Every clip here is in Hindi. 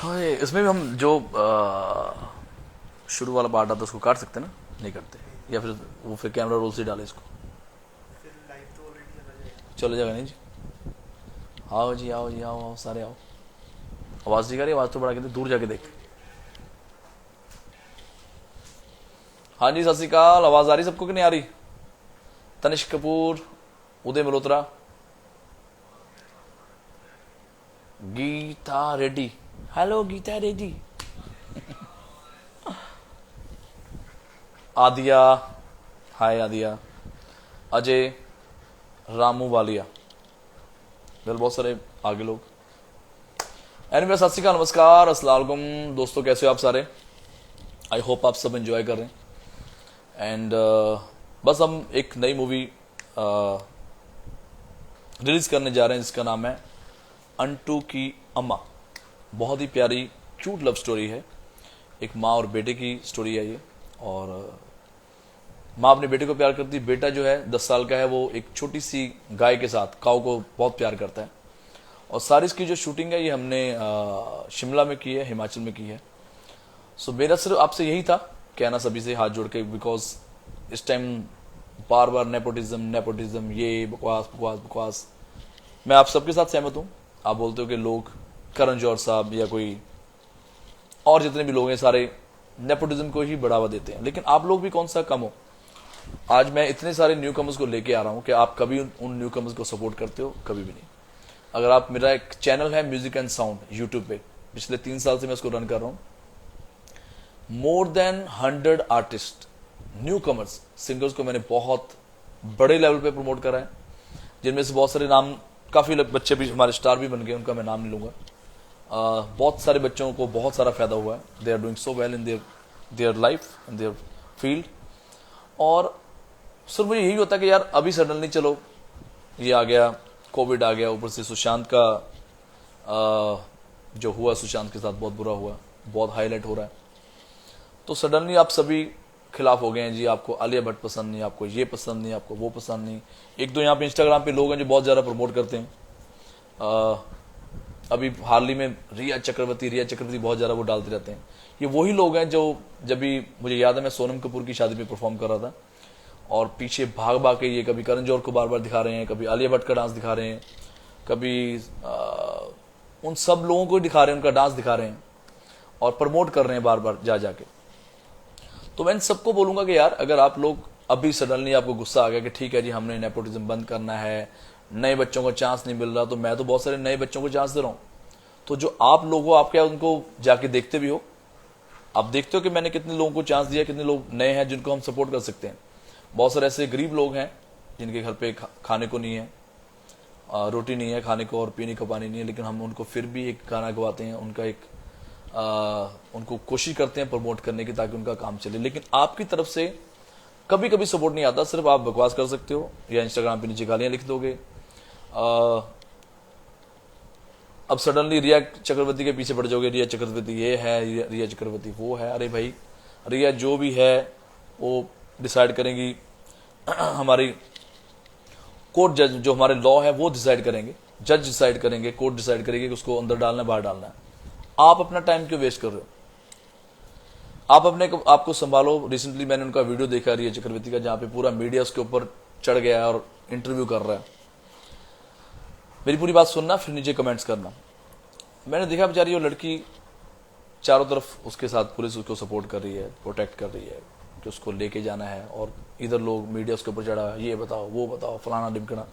हाय, इसमें भी हम जो शुरू वाला पार्ट आता है उसको काट सकते हैं ना? नहीं करते, या फिर वो फिर कैमरा रोल से डाले इसको? चले जाएगा नहीं जी। आओ जी, आओ जी, आओ आओ सारे आओ। आवाज़ नहीं आ रही? आवाज़ तो बढ़ा के दे, दूर जाके देख। हाँ जी, सत श्रीकाल। आवाज़ आ रही सबको कि नहीं आ रही? तनिष्क कपूर, उदय मल्होत्रा, गीता रेड्डी। हेलो गीता रेड्डी। आदिया, हाय आदिया, अजय, रामू वालिया, वेल बहुत सारे आगे लोग। एनीवे, सत श्रीकाल, नमस्कार, अस्सलाम वालेकुम दोस्तों, कैसे हो आप सारे? आई होप आप सब एंजॉय कर रहे हैं। एंड बस हम एक नई मूवी रिलीज करने जा रहे हैं जिसका नाम है अंटू की अम्मा। बहुत ही प्यारी क्यूट लव स्टोरी है। एक माँ और बेटे की स्टोरी है ये। और माँ अपने बेटे को प्यार करती, बेटा जो है 10 साल का है, वो एक छोटी सी गाय के साथ, काऊ को बहुत प्यार करता है। और सारी इसकी जो शूटिंग है ये हमने शिमला में की है, हिमाचल में की है। सो मेरा सिर्फ आपसे यही था कहना सभी से हाथ जोड़ के, बिकॉज इस टाइम बार बार नेपोटिज्म नेपोटिज्म, ये बकवास बकवास बकवास। मैं आप सबके साथ सहमत हूँ। आप बोलते हो कि लोग, करण जौहर साहब या कोई और जितने भी लोग हैं सारे नेपोटिज्म को ही बढ़ावा देते हैं, लेकिन आप लोग भी कौन सा कम हो। आज मैं इतने सारे न्यू कमर्स को लेके आ रहा हूँ कि आप कभी उन न्यू कमर्स को सपोर्ट करते हो? कभी भी नहीं। अगर आप, मेरा एक चैनल है म्यूजिक एंड साउंड यूट्यूब पे, पिछले 3 साल से मैं इसको रन कर रहा हूँ। More than 100 artist, new commerce, singers को मैंने बहुत बड़े लेवल पे प्रमोट करा है, जिनमें से बहुत सारे नाम, काफी बच्चे भी हमारे स्टार भी बन गए, उनका मैं नाम नहीं लूंगा। बहुत सारे बच्चों को बहुत सारा फायदा हुआ है। They are doing so well in their life, in their field. और सिर्फ मुझे यही होता है कि यार अभी सडनली चलो ये आ गया, कोविड आ गया, ऊपर से सुशांत का जो हुआ सुशांत के साथ बहुत बुरा हुआ, बहुत हाईलाइट हो रहा है। तो सडनली आप सभी खिलाफ हो गए हैं जी। आपको आलिया भट्ट पसंद नहीं, आपको ये पसंद नहीं, आपको वो पसंद नहीं। एक दो यहाँ पे इंस्टाग्राम पे लोग हैं जो बहुत ज्यादा प्रमोट करते हैं। अभी हाल ही में रिया चक्रवर्ती बहुत ज्यादा वो डालते रहते हैं। ये वही लोग हैं जो, जब भी मुझे याद है मैं सोनम कपूर की शादी में परफॉर्म कर रहा था और पीछे भाग भाग के ये कभी करण जौहर को बार बार दिखा रहे हैं, कभी आलिया भट्ट का डांस दिखा रहे हैं, कभी उन सब लोगों को दिखा रहे हैं, उनका डांस दिखा रहे हैं और प्रमोट कर रहे हैं बार बार जा जाके। तो मैं इन सबको बोलूंगा कि यार अगर आप लोग अभी सडनली आपको गुस्सा आ गया कि ठीक है जी हमने नेपोटिज्म बंद करना है, नए बच्चों को चांस नहीं मिल रहा, तो मैं तो बहुत सारे नए बच्चों को चांस दे रहा हूं। तो जो आप लोग हो, आप क्या उनको जाके देखते भी हो? आप देखते हो कि मैंने कितने लोगों को चांस दिया, कितने लोग नए हैं जिनको हम सपोर्ट कर सकते हैं। बहुत सारे ऐसे गरीब लोग हैं जिनके घर पे खाने को नहीं है, रोटी नहीं है खाने को और पीने को पानी नहीं है, लेकिन हम उनको फिर भी एक गाना गवाते हैं, उनका एक उनको कोशिश करते हैं प्रमोट करने की ताकि उनका काम चले। लेकिन आपकी तरफ से कभी कभी सपोर्ट नहीं आता, सिर्फ आप बकवास कर सकते हो या इंस्टाग्राम पे नीचे गालियां लिख दोगे। अब सडनली रिया चक्रवर्ती के पीछे पड़ जाओगे, रिया चक्रवर्ती ये है, रिया चक्रवर्ती वो है। अरे भाई, रिया जो भी है वो डिसाइड करेंगी हमारी कोर्ट, जज जो हमारे लॉ है वो डिसाइड करेंगे, जज डिसाइड करेंगे, कोर्ट डिसाइड करेंगे कि उसको अंदर डालना है बाहर डालना है। आप अपना टाइम क्यों वेस्ट कर रहे हो? आप अपने आपको संभालो। रिसेंटली मैंने उनका वीडियो देखा रिया चक्रवर्ती का, जहां पे पूरा मीडिया उसके ऊपर चढ़ गया है और इंटरव्यू कर रहा है। मेरी पूरी बात सुनना, फिर नीचे कमेंट्स करना। मैंने देखा बेचारी वो लड़की, चारों तरफ उसके साथ पुलिस उसको सपोर्ट कर रही है, प्रोटेक्ट कर रही है कि उसको लेके जाना है, और इधर लोग मीडिया उसके ऊपर चढ़ा, ये बताओ वो बताओ फलाना ढिमकना।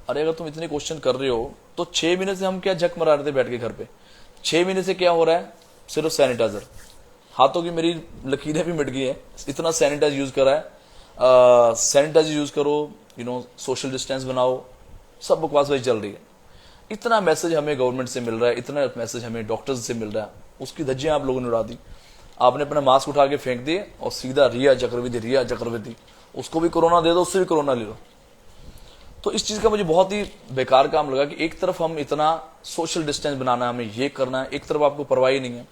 अरे अगर तुम इतने क्वेश्चन कर रहे हो तो 6 महीने से हम क्या झक मरा रहे थे बैठ के घर पे? 6 महीने से क्या हो रहा है? सिर्फ सैनिटाइजर। हाथों की मेरी लकीरें भी मिट गई है, इतना सैनिटाइज यूज करा है। सैनिटाइज यूज करो, सोशल डिस्टेंस बनाओ, सब बकवास वही चल रही है। इतना मैसेज हमें गवर्नमेंट से मिल रहा है, इतना मैसेज हमें डॉक्टर्स से मिल रहा है, उसकी धज्जियां आप लोगों ने उड़ा दी। आपने अपना मास्क उठा के फेंक दिए और सीधा रिया चक्रवर्ती, उसको भी कोरोना दे दो, उससे भी कोरोना ले लो। तो इस चीज का मुझे बहुत ही बेकार काम लगा कि एक तरफ हम इतना सोशल डिस्टेंस बनाना है, हमें ये करना है, एक तरफ आपको परवाह ही नहीं है।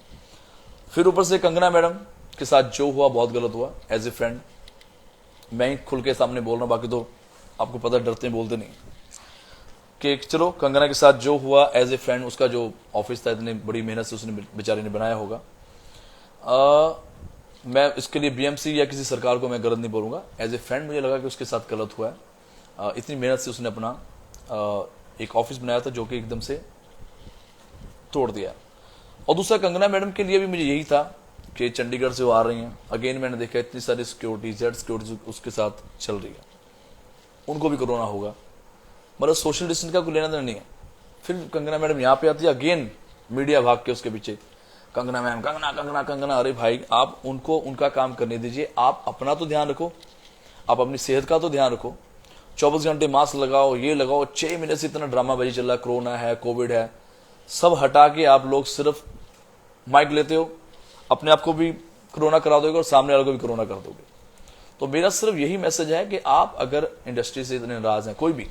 फिर ऊपर से कंगना मैडम के साथ जो हुआ बहुत गलत हुआ। एज ए फ्रेंड मैं ही खुल के सामने बोल रहा हूं, बाकी तो आपको पता डरते बोलते नहीं। कि चलो कंगना के साथ जो हुआ एज ए फ्रेंड, उसका जो ऑफिस था इतनी बड़ी मेहनत से उसने बेचारे ने बनाया होगा, मैं इसके लिए बीएमसी या किसी सरकार को मैं गलत नहीं बोलूंगा। एज ए फ्रेंड मुझे लगा कि उसके साथ गलत हुआ है। इतनी मेहनत से उसने अपना एक ऑफिस बनाया था जो कि एकदम से तोड़ दिया। और दूसरा कंगना मैडम के लिए भी मुझे यही था कि चंडीगढ़ से वो आ रही हैं, अगेन मैंने देखा इतनी सारी सिक्योरिटी, जेड सिक्योरिटी उसके साथ चल रही है, उनको भी कोरोना होगा, मतलब सोशल डिस्टेंस का कोई लेना देना नहीं है। फिर कंगना मैडम यहाँ पे आती है, अगेन मीडिया भाग के उसके पीछे, कंगना मैम, कंगना कंगना कंगना। अरे भाई, आप उनको उनका काम करने दीजिए, आप अपना तो ध्यान रखो, आप अपनी सेहत का तो ध्यान रखो। 24 घंटे मास्क लगाओ, ये लगाओ, 6 महीने से इतना ड्रामाबाजी चल रहा है, कोरोना है, कोविड है, सब हटा के आप लोग सिर्फ माइक लेते हो, अपने आप को भी कोरोना करा दोगे और सामने वाले को भी कोरोना कर दोगे। तो मेरा सिर्फ यही मैसेज है कि आप अगर इंडस्ट्री से इतने नाराज हैं, कोई भी,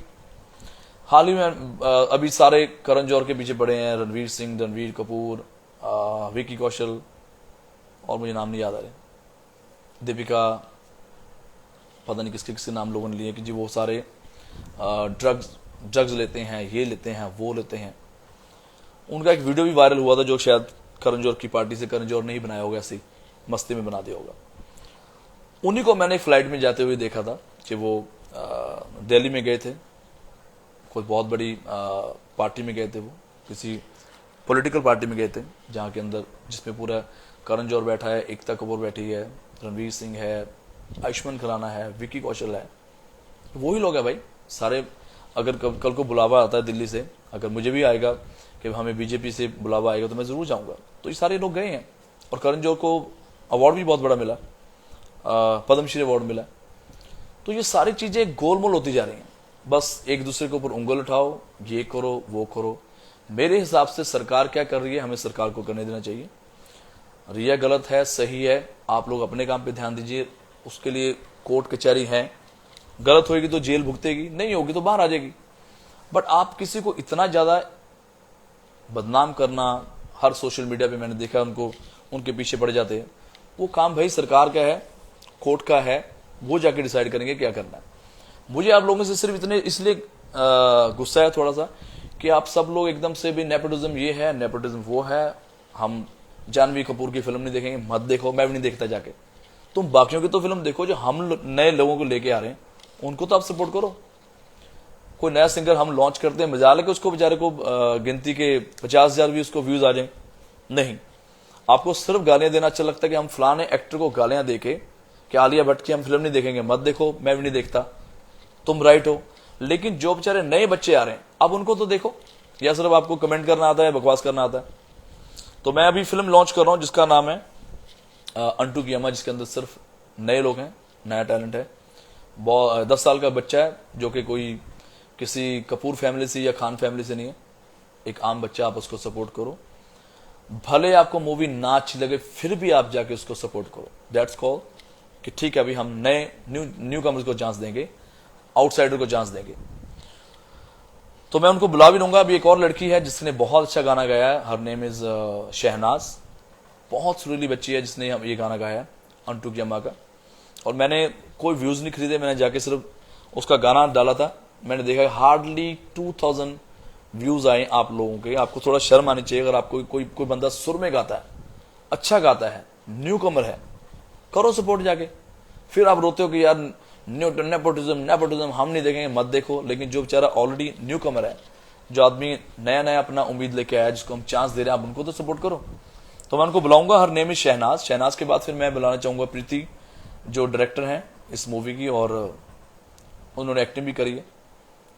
हाल ही में अभी सारे करण जौहर के पीछे पड़े हैं, रणवीर सिंह, रणवीर कपूर, विकी कौशल, और मुझे नाम नहीं याद आ रहे, दीपिका, पता नहीं किसके किसके नाम लोगों ने लिए कि जी वो सारे ड्रग्स लेते हैं, ये लेते हैं, वो लेते हैं। उनका एक वीडियो भी वायरल हुआ था जो शायद करण जौहर की पार्टी से करण जौहर ने ही बनाया होगा, ऐसी मस्ती में बना दिया होगा। उन्हीं को मैंने फ्लाइट में जाते हुए देखा था कि वो दिल्ली में गए थे, कोई बहुत बड़ी पार्टी में गए थे, वो किसी पॉलिटिकल पार्टी में गए थे, जहाँ के अंदर जिसमें पूरा करण जौहर बैठा है, एकता कपूर बैठी है, रणवीर सिंह है, आयुष्मान खुराना है, विकी कौशल है, वही लोग हैं भाई सारे। अगर कल को बुलावा आता है दिल्ली से, अगर मुझे भी आएगा कि हमें बीजेपी से बुलावा आएगा तो मैं जरूर जाऊंगा। तो ये सारे लोग गए हैं, और करण जौहर को अवार्ड भी बहुत बड़ा मिला, पद्मश्री अवार्ड मिला। तो ये सारी चीजें गोलमोल होती जा रही हैं, बस एक दूसरे के ऊपर उंगल उठाओ, ये करो वो करो। मेरे हिसाब से सरकार क्या कर रही है, हमें सरकार को करने देना चाहिए। रिया गलत है, सही है, आप लोग अपने काम पे ध्यान दीजिए, उसके लिए कोर्ट कचहरी है, गलत होगी तो जेल भुगतेगी, नहीं होगी तो बाहर आ जाएगी। बट आप किसी को इतना ज्यादा बदनाम करना, हर सोशल मीडिया पे मैंने देखा उनको, उनके पीछे पड़ जाते हैं। वो काम भाई सरकार का है, कोर्ट का है, वो जाके डिसाइड करेंगे क्या करना है। मुझे आप लोगों से सिर्फ इतने इसलिए गुस्सा है थोड़ा सा कि आप सब लोग एकदम से भी नेपोटिज्म ये है, नेपोटिज्म वो है, हम जानवी कपूर की फिल्म नहीं देखेंगे, मत देखो, मैं भी नहीं देखता जाके। तुम बाकियों की तो फिल्म देखो, जो हम नए लोगों को लेके आ रहे हैं उनको तो आप सपोर्ट करो। कोई नया सिंगर हम लॉन्च करते हैं, मजाल है कि उसको बेचारे को गिनती के 50,000 भी उसको व्यूज आ जाए, नहीं। आपको सिर्फ गालियां देना अच्छा लगता है कि हम फलाने एक्टर को गालियां देके कि आलिया भट्ट की हम फिल्म नहीं देखेंगे, मत देखो, मैं भी नहीं देखता, तुम राइट हो। लेकिन जो बेचारे नए बच्चे आ रहे हैं, अब उनको तो देखो, या सिर्फ आपको कमेंट करना आता है, बकवास करना आता है। तो मैं अभी फिल्म लॉन्च कर रहा हूं जिसका नाम है अंटू की अम्मा, जिसके अंदर सिर्फ नए लोग हैं, नया टैलेंट है। 10 साल का बच्चा है जो कि कोई किसी कपूर फैमिली से या खान फैमिली से नहीं है, एक आम बच्चा, आप उसको सपोर्ट करो। भले आपको मूवी ना अच्छी लगे फिर भी आप जाके उसको सपोर्ट करो। दैट्स कॉल कि ठीक है, अभी हम नए न्यू कमर्स को चांस देंगे, आउटसाइडर को चांस देंगे। तो मैं उनको बुला भी लूंगा। अभी एक और लड़की है जिसने बहुत अच्छा गाना गाया है, हर नेम इज शहनाज, बहुत सुरीली बच्ची है जिसने ये गाना गाया है अंटू की अम्मा का। और मैंने कोई व्यूज नहीं खरीदे, मैंने जाके सिर्फ उसका गाना डाला था, मैंने देखा हार्डली 2000 व्यूज आए आप लोगों के। आपको थोड़ा शर्म आनी चाहिए, अगर आपको कोई बंदा सुर में गाता है, अच्छा गाता है, न्यू कमर है, करो सपोर्ट जाके। फिर आप रोते हो कि यार नेपोटिज्म हम नहीं देखेंगे, मत देखो। लेकिन जो बेचारा ऑलरेडी न्यू कमर है, जो आदमी नया नया अपना उम्मीद लेके आया, जिसको हम चांस दे रहे हैं, आप उनको तो सपोर्ट करो। तो मैं उनको बुलाऊंगा, her name is Shehnaz. Shehnaz के बाद फिर मैं बुलाना चाहूंगा प्रीति, जो डायरेक्टर हैं इस मूवी की, और उन्होंने एक्टिंग भी करी है।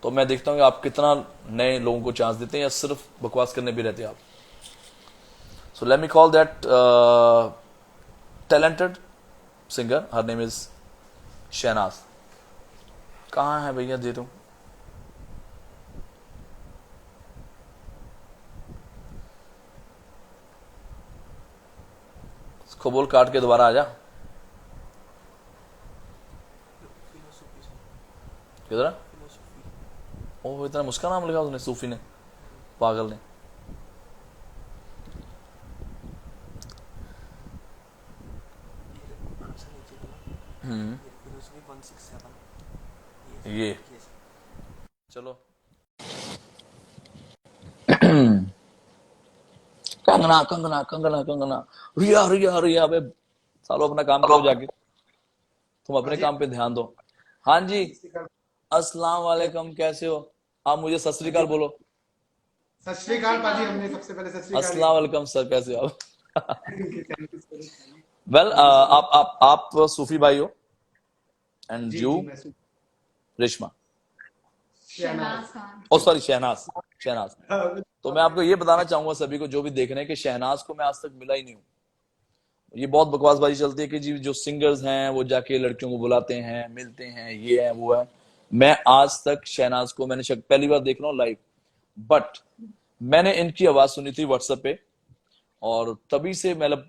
तो मैं देखता हूँ कि आप कितना नए लोगों को चांस देते हैं या सिर्फ बकवास करने भी रहते हैं आप। So let me call that talented singer, her name is Shahnaz. कहाँ है भैया, दे दूं? इसको बोल काट के दोबारा आ जा। किधर? ओह, इतना मुश्किल नाम लिखा उसने, सूफी ने, पागल ने। ये चलो। कंगना कंगना कंगना कंगना, रिया रिया रिया। बे सालो अपना काम करो जाके, तुम अपने पाजी काम पे ध्यान दो। हाँ जी, सत श्री अकाल। अस्सलाम वालेकुम, कैसे हो? आप मुझे सत श्री पाजी अकाल बोलो। सत श्री अकाल पाजी, हमने सबसे पहले सत श्री अकाल ही अस्सलाम बोला। वालेकुम सर, कैसे हो आप? थैंक यू सो मच पाजी। Well thank you so much. आप सूफी भाई हो, एंड जी यू जी मैं रेशमा, शहनाज। ओ सॉरी शहनाज, शहनाज। हाँ, तो मैं आपको ये बताना चाहूंगा सभी को जो भी देख रहे हैं कि शहनाज को मैं आज तक मिला ही नहीं हूँ। ये बहुत बकवासबाजी चलती है कि जी जो सिंगर्स हैं वो जाके लड़कियों को बुलाते हैं, मिलते हैं, ये है वो है। मैं आज तक शहनाज को मैंने पहली बार देख रहा हूँ लाइव, बट मैंने इनकी आवाज सुनी थी व्हाट्सएप पे, और तभी से मतलब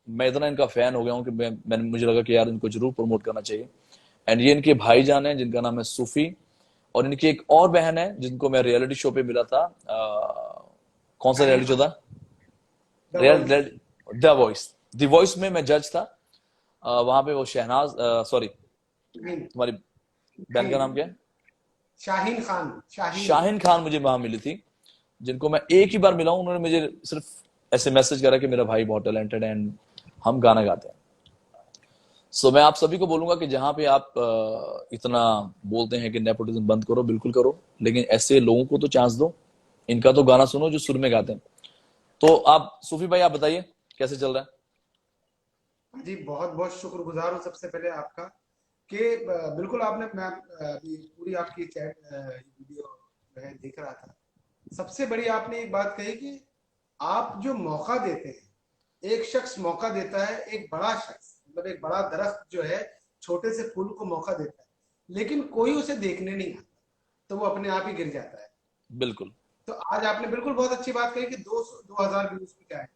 मैं इतना इनका फैन हो गया हूँ कि मैंने मुझे लगा कि यार इनको जरूर प्रमोट करना चाहिए। एंड ये इनके भाईजान हैं जिनका नाम है सूफी, और इनकी एक और बहन है जिनको मैं रियलिटी शो पे मिला था। कौन सा शाहिन रियलिटी शो खान। था? The voice. Real the voice, the voice में मैं जज था। वहां पे वो शहनाज, सॉरी शाहीन। तुम्हारी बहन का नाम क्या है? शाहीन खान। शाहीन। शाहिन खान मुझे वहां मिली थी, जिनको मैं एक ही बार मिला हूं। उन्होंने मुझे सिर्फ ऐसे मैसेज करा कि मेरा भाई बहुत टैलेंटेड है एंड हम गाना गाते हैं। सो मैं आप सभी को बोलूंगा कि जहां पे आप इतना बोलते हैं कि नेपोटिज्म बंद करो, बिल्कुल करो, लेकिन ऐसे लोगों को तो चांस दो। इनका तो गाना सुनो जो सुर में गाते हैं। तो आप सूफी भाई, आप बताइए कैसे चल रहा है? जी बहुत बहुत शुक्रगुजार हूँ सबसे पहले आपका कि बिल्कुल आपने मैं अभी पूरी आपकी चैट वीडियो मैं देख रहा था। सबसे बड़ी आपने एक बात कही कि आप जो मौका देते हैं, एक शख्स मौका देता है, एक बड़ा शख्स मतलब एक बड़ा दरख्त जो है छोटे से फूल को मौका देता है, लेकिन कोई उसे देखने नहीं आता, तो वो अपने आप ही गिर जाता है। बिल्कुल। तो आज आपने बिल्कुल बहुत अच्छी बात कही कि 200-2000 व्यूज पे क्या है।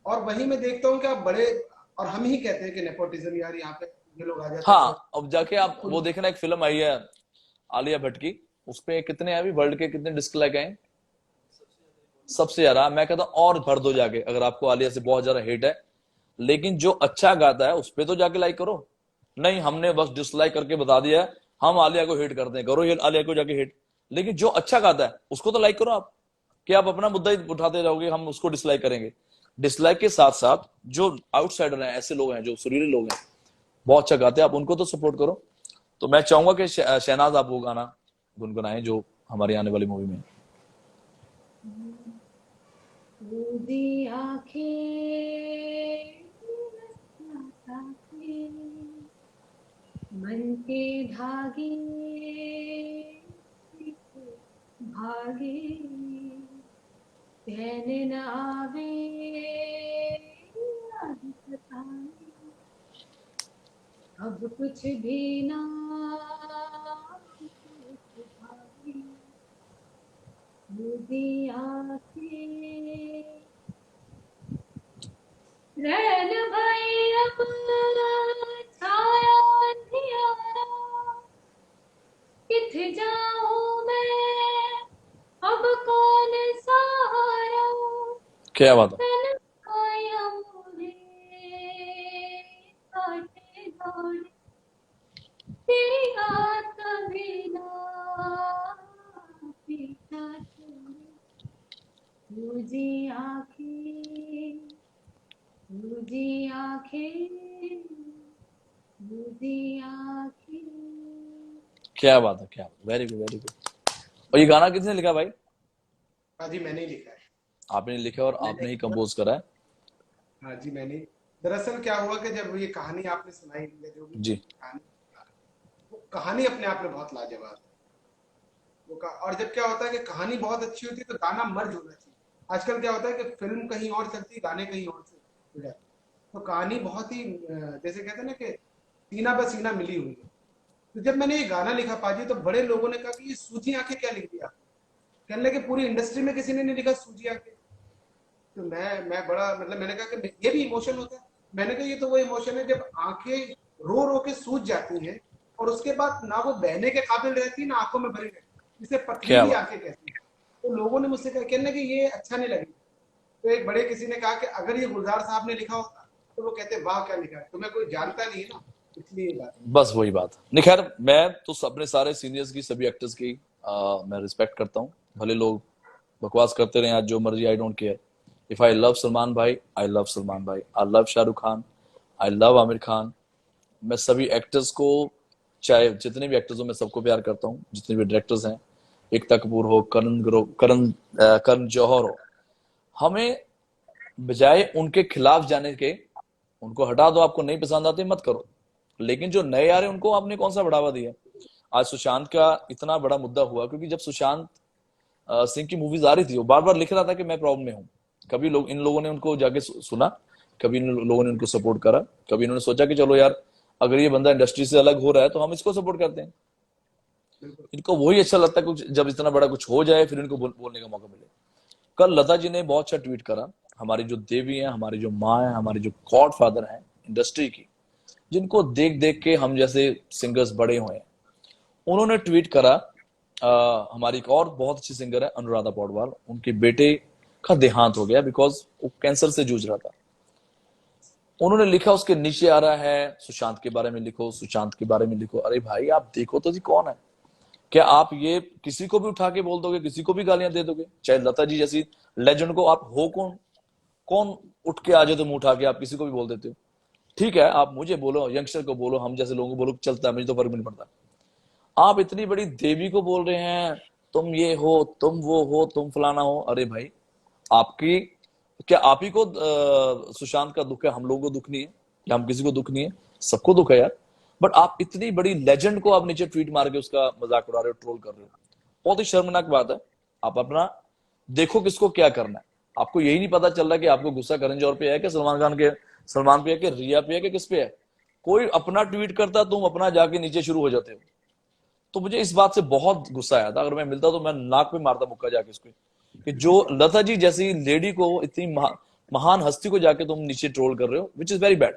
और वही मैं देखता हूँ कि आप बड़े, और हम ही कहते हैं कि नेपोटिज्म, यार यहाँ पे ये लोग आ जाते हैं और हाँ, अब जाके आप वो देखना, एक फिल्म आई है आलिया भट्ट की, उसपे कितने अभी वर्ल्ड के कितने डिसलाइक आए? सबसे ज्यादा। मैं कहता हूँ और भर दो जाके, अगर आपको आलिया से बहुत ज्यादा हेट है, लेकिन जो अच्छा गाता है उस पे तो जाके लाइक करो। नहीं, हमने बस डिसलाइक करके बता दिया है हम आलिया को हेट करते हैं, करो ये आलिया को जाके हेट। लेकिन जो अच्छा गाता है उसको तो लाइक करो आप। कि आप अपना मुद्दा ही उठाते जाओगे, हम उसको डिसलाइक करेंगे? डिसलाइक के साथ साथ जो आउटसाइडर हैं, ऐसे लोग हैं जो सुरीले लोग हैं, बहुत अच्छा गाते हैं, आप उनको तो सपोर्ट करो। तो मैं चाहूंगा कि शहनाज आप वो गाना गुनगुनाएं जो हमारी आने वाली मूवी में है। बूंदी आंखें मन के धागे भागे चैन न आवे याद सताए अब कुछ भी ना भागे बूंदी आंखें रैन भई अब छाया अंधियारा किथ जाऊं मैं अब कौन सहारा क्या बात है। तन आया मोरे काटे दौड़े तेरी याद कभी ना पीछा छोड़े तुझी आंखें तुझी आंखें तुझी आंखें। क्या बात है, क्या वेरी गुड, वेरी गुड। और ये गाना किसने लिखा भाई? हाँ जी मैंने ही लिखा है। आपने लिखा और मैंने, आपने ही कंपोज करा है? हाँ जी मैंने। दरअसल क्या हुआ कि जब ये कहानी आपने सुनाई या जो भी जी। कहानी, वो कहानी अपने आप में बहुत लाजवाब है। और जब क्या होता है कि कहानी बहुत अच्छी होती है तो गाना मर्ज होना चाहिए। आजकल क्या होता है कि फिल्म कहीं और चलती है, गाने कहीं और से हो जाते हैं। तो कहानी बहुत ही जैसे कहते हैं ना कि सीना ब सीना मिली हुई है। तो जब मैंने ये गाना लिखा पाजी, तो बड़े लोगों ने कहा कि ये सूजी आंखें क्या लिख दिया। कहने लगे पूरी इंडस्ट्री में किसी ने नहीं लिखा सूजी आंखें। तो मैं बड़ा मतलब मैंने कहा कि ये भी इमोशन होता है। मैंने कहा ये तो वो इमोशन है जब आंखें रो रो के सूज जाती हैं और उसके बाद ना वो बहने के काबिल रहती ना आंखों में भरी रहती, इसे क्या पथरीली बात। आंखें कहती हैं। तो लोगों ने मुझसे कहा, कहने लगे ये अच्छा नहीं लगी। तो एक बड़े किसी ने कहा कि अगर ये गुलजार साहब ने लिखा होता तो वो कहते वाह क्या लिखा है, तुम्हें कोई जानता नहीं है ना, इसलिए ये बात। बस वही बात नहीं, खैर मैं तो अपने सारे सीनियर्स की, सभी एक्टर्स की मैं रिस्पेक्ट करता हूँ। भले लोग बकवास करते रहे आज जो मर्जी, I don't care. If I love Salman भाई, आई लव सलमान भाई, I love Shahrukh Khan, I love Aamir Khan. मैं सभी एक्टर्स को, चाहे जितने भी एक्टर्स हो, मैं सबको प्यार करता हूँ, जितने भी डायरेक्टर्स हैं, एकता कपूर हो, करण जौहर हो। हमें बजाय उनके खिलाफ जाने के, उनको हटा दो, आपको नहीं पसंद आते मत करो, लेकिन जो नए आ रहे हैं उनको आपने कौन सा बढ़ावा दिया। आज सुशांत का इतना बड़ा मुद्दा हुआ क्योंकि जब सुशांत सिंह की मूवीज आ रही थी, वो बार बार लिख रहा था कि मैं प्रॉब्लम में हूँ। कभी लोग, इन लोगों ने उनको जाके सुना, कभी इन लोगों ने उनको सपोर्ट करा, कभी इन्होंने सोचा कि चलो यार अगर ये बंदा इंडस्ट्री से अलग हो रहा है तो हम इसको सपोर्ट करते हैं। बिल्कुल। इनको वही अच्छा लगता है कुछ, जब इतना बड़ा कुछ हो जाए फिर इनको बोलने का मौका मिले। कल लता जी ने बहुत अच्छा ट्वीट करा, हमारी जो देवी है, हमारी जो माँ है, हमारे जो गॉड फादर है इंडस्ट्री की, जिनको देख देख के हम जैसे सिंगर्स बड़े हुए हैं, उन्होंने ट्वीट करा, हमारी एक और बहुत अच्छी सिंगर है अनुराधा पौडवाल, उनके बेटे का देहांत हो गया बिकॉज वो कैंसर से जूझ रहा था। उन्होंने लिखा, उसके नीचे आ रहा है सुशांत के बारे में लिखो, सुशांत के बारे में लिखो। अरे भाई आप देखो तो जी कौन है, क्या आप ये किसी को भी उठा के बोल दोगे, किसी को भी गालियां दे दोगे? चाहे लता जी जैसी लेजेंड को आप हो, कौन कौन उठ के आ जाए तुम उठा के आप किसी को भी बोल देते हो? ठीक है आप मुझे बोलो, यंगस्टर को बोलो, हम जैसे लोगों को बोलो, चलता है, मुझे तो फर्क नहीं पड़ता। आप इतनी बड़ी देवी को बोल रहे हैं तुम ये हो, तुम वो हो, तुम फलाना हो। अरे भाई आपकी, क्या आप ही को सुशांत का दुख है, हम लोगों को दुख नहीं है? या हम किसी को दुख नहीं है? सबको दुख है यार। बट आप इतनी बड़ी लेजेंड को आप नीचे ट्वीट मार के उसका मजाक उड़ा रहे हो, ट्रोल कर रहे हो। बहुत ही शर्मनाक बात है। आप अपना देखो किसको क्या करना है। आपको यही नहीं पता चल रहा कि आपको गुस्सा करण जौहर पे है कि सलमान पे है कि रिया पे है कि किस पे है। कोई अपना ट्वीट करता, तुम अपना जाके नीचे शुरू हो जाते हो। तो मुझे इस बात से बहुत गुस्सा आया था। अगर मैं मिलता तो मैं नाक पे मारता मुक्का जाके इसको, कि जो लता जी जैसी लेडी को, इतनी महान हस्ती को जाके तुम नीचे ट्रोल कर रहे हो, विच इज वेरी बैड।